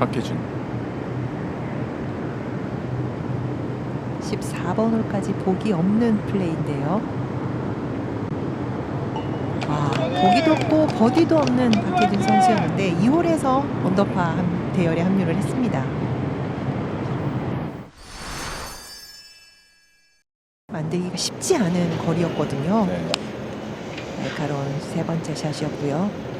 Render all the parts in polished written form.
박혜준. 14번 홀까지 보기 없는 플레이인데요. 보기도 없고 버디도 없는 박혜준 선수였는데 2홀에서 언더파 대열에 합류를 했습니다. 만들기가 쉽지 않은 거리였거든요. 네. 날카로운 세 번째 샷이었고요.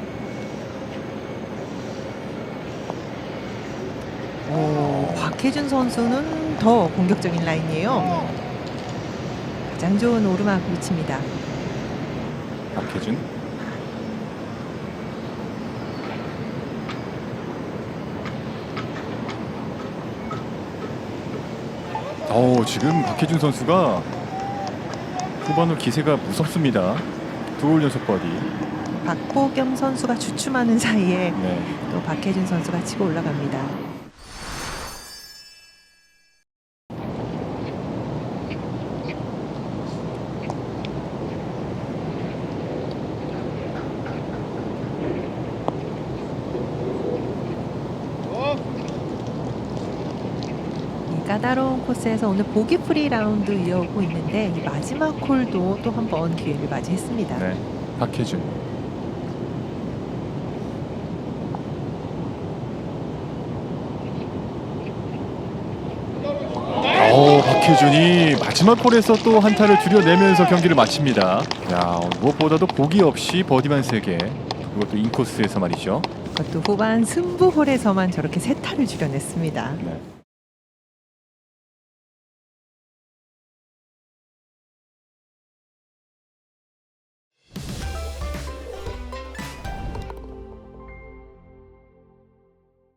박혜준 선수는 더 공격적인 라인이에요. 가장 좋은 오르막 위치입니다. 박혜준. 지금 박혜준 선수가 후반후 기세가 무섭습니다. 2홀 연속 버디. 박보경 선수가 주춤하는 사이에 네. 또 박혜준 선수가 치고 올라갑니다. 이 까다로운 코스에서 오늘 보기 프리 라운드 이어오고 있는데 이 마지막 홀도 또 한 번 기회를 맞이했습니다. 네. 박혜준. 박혜준이 마지막 홀에서 또 한타를 줄여내면서 경기를 마칩니다. 야, 무엇보다도 보기 없이 버디만 3개. 그것도 인코스에서 말이죠. 그것도 후반 승부 홀에서만 저렇게 세 타를 줄여냈습니다. 네.